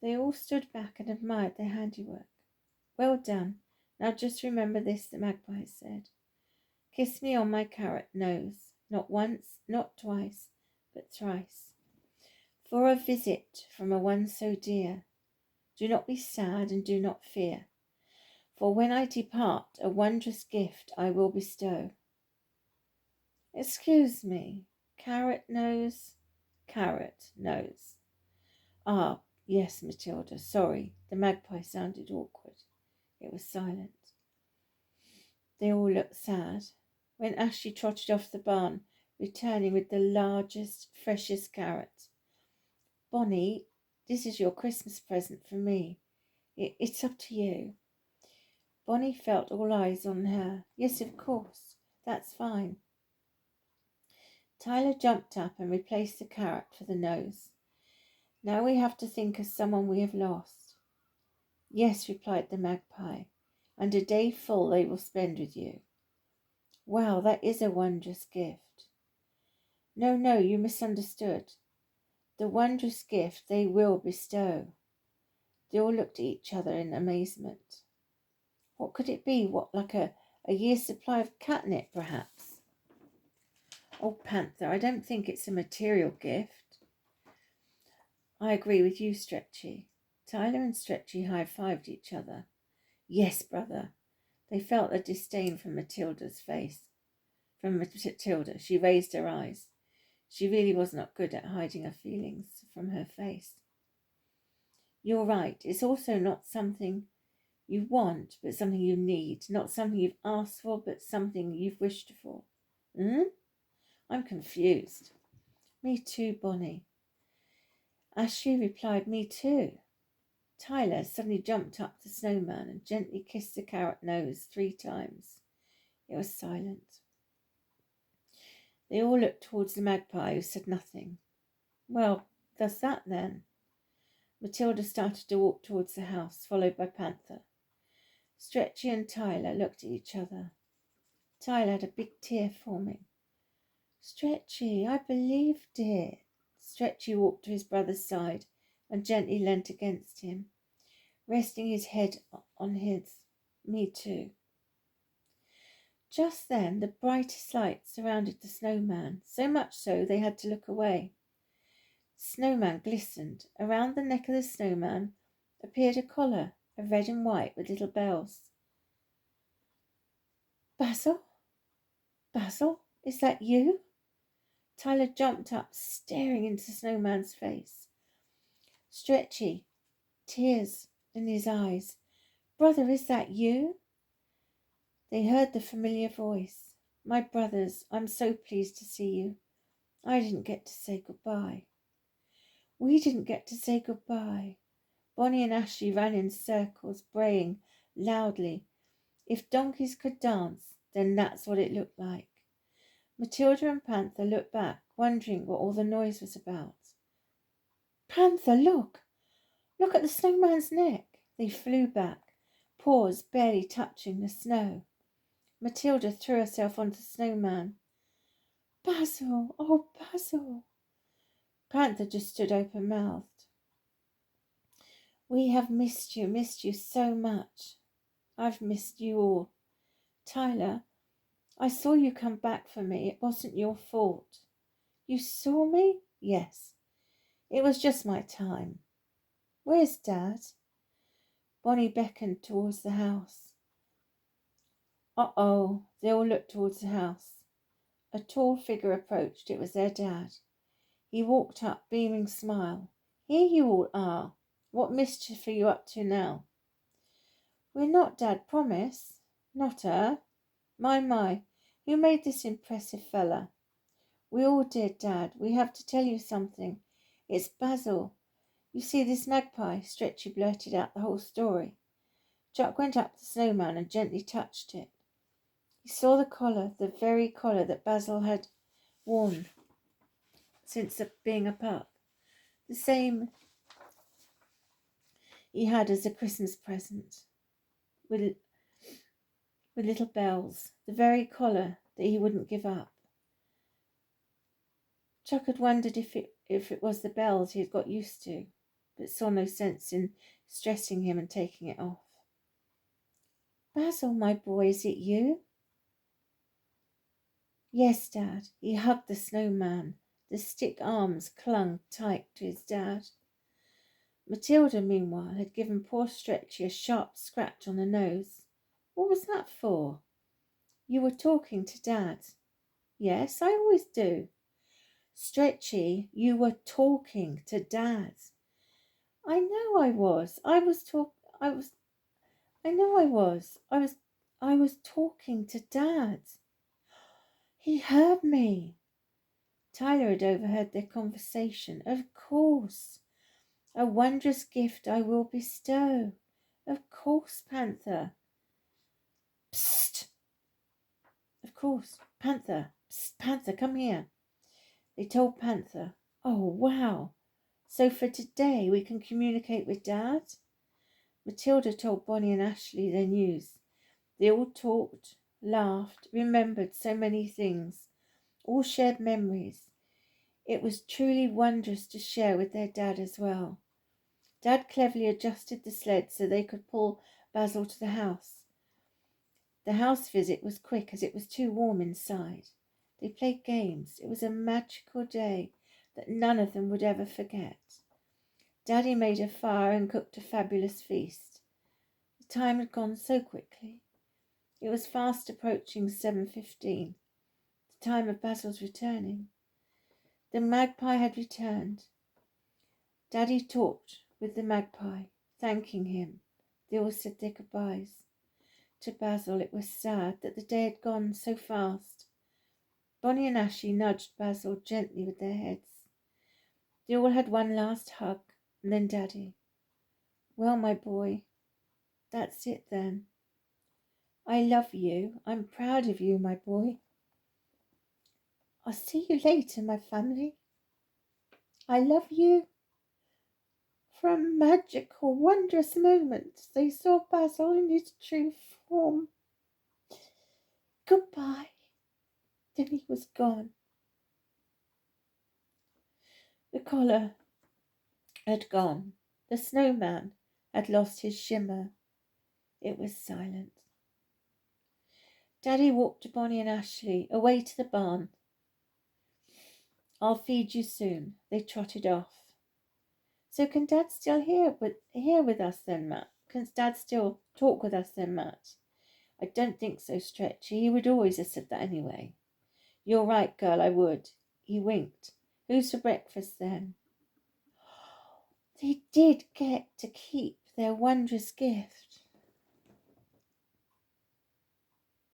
They all stood back and admired their handiwork. Well done. Now just remember this, the magpie said. Kiss me on my carrot nose, not once, not twice, but thrice. For a visit from a one so dear. Do not be sad and do not fear. For when I depart, a wondrous gift I will bestow. Excuse me, carrot nose, carrot nose. Ah, yes, Matilda, sorry. The magpie sounded awkward. It was silent. They all looked sad. When Ashley trotted off the barn, returning with the largest, freshest carrot. Bonnie, this is your Christmas present for me. It's up to you. Bonnie felt all eyes on her. Yes, of course. That's fine. Tyler jumped up and replaced the carrot for the nose. Now we have to think of someone we have lost. Yes, replied the magpie, and a day full they will spend with you. Wow, that is a wondrous gift. No, you misunderstood. The wondrous gift they will bestow. They all looked at each other in amazement. What could it be? What, like a year's supply of catnip, perhaps? Oh, Panther, I don't think it's a material gift. I agree with you, Stretchy. Tyler and Stretchy high-fived each other. Yes, brother. They felt a disdain from Matilda's face. From Matilda, she raised her eyes. She really was not good at hiding her feelings from her face. You're right. It's also not something you want, but something you need. Not something you've asked for, but something you've wished for. I'm confused. Me too, Bonnie. Ashley replied, me too. Tyler suddenly jumped up the snowman and gently kissed the carrot nose 3 times. It was silent. They all looked towards the magpie, who said nothing. Well, that's that then. Matilda started to walk towards the house, followed by Panther. Stretchy and Tyler looked at each other. Tyler had a big tear forming. Stretchy, I believed it. Stretchy walked to his brother's side and gently leant against him, resting his head on his. Me too. Just then the brightest light surrounded the snowman, so much so they had to look away. The snowman glistened. Around the neck of the snowman appeared a collar of red and white with little bells. Basil? Basil? Is that you? Tyler jumped up, staring into the snowman's face. Stretchy, tears in his eyes. Brother, is that you? They heard the familiar voice. My brothers, I'm so pleased to see you. I didn't get to say goodbye. We didn't get to say goodbye. Bonnie and Ashley ran in circles, braying loudly. If donkeys could dance, then that's what it looked like. Matilda and Panther looked back, wondering what all the noise was about. Panther, look! Look at the snowman's neck! They flew back, paws barely touching the snow. Matilda threw herself onto the snowman. Basil! Oh, Basil! Panther just stood open-mouthed. We have missed you so much. I've missed you all. Tyler, I saw you come back for me. It wasn't your fault. You saw me? Yes. It was just my time. Where's Dad? Bonnie beckoned towards the house. Uh-oh. They all looked towards the house. A tall figure approached. It was their dad. He walked up, beaming smile. Here you all are. What mischief are you up to now? We're not, Dad, promise. Not her. My. Who made this impressive fella? We all did, Dad. We have to tell you something. It's Basil. You see this magpie? Stretchy blurted out the whole story. Chuck went up to the snowman and gently touched it. He saw the collar, the very collar that Basil had worn since being a pup. The same he had as a Christmas present, with little bells. The very collar that he wouldn't give up. Chuck had wondered if it was the bells he had got used to. but saw no sense in stressing him and taking it off. Basil, my boy, is it you? Yes, Dad. He hugged the snowman. The stick arms clung tight to his dad. Matilda, meanwhile, had given poor Stretchy a sharp scratch on the nose. What was that for? You were talking to Dad. Yes, I always do. Stretchy, you were talking to Dad. I know I was. I know I was. I was talking to Dad. He heard me. Tyler had overheard their conversation. Of course. A wondrous gift I will bestow. Of course, Panther. Psst. Of course. Panther. Psst, Panther, come here. They told Panther. Oh, wow. So for today we can communicate with Dad? Matilda told Bonnie and Ashley their news. They all talked, laughed, remembered so many things, all shared memories. It was truly wondrous to share with their dad as well. Dad cleverly adjusted the sled so they could pull Basil to the house. The house visit was quick as it was too warm inside. They played games. It was a magical day that none of them would ever forget. Daddy made a fire and cooked a fabulous feast. The time had gone so quickly. It was fast approaching 7:15, the time of Basil's returning. The magpie had returned. Daddy talked with the magpie, thanking him. They all said their goodbyes. To Basil it was sad that the day had gone so fast. Bonnie and Ashley nudged Basil gently with their heads. They all had one last hug, and then Daddy. Well, my boy, that's it then. I love you. I'm proud of you, my boy. I'll see you later, my family. I love you. For a magical, wondrous moment, they saw Basil in his true form. Goodbye. Then he was gone. The collar had gone. The snowman had lost his shimmer. It was silent. Daddy walked to Bonnie and Ashley, away to the barn. I'll feed you soon. They trotted off. So can Dad still here with us then, Matt? Can Dad still talk with us then, Matt? I don't think so, Stretchy. He would always have said that anyway. You're right, girl, I would. He winked. Who's for breakfast then? They did get to keep their wondrous gift.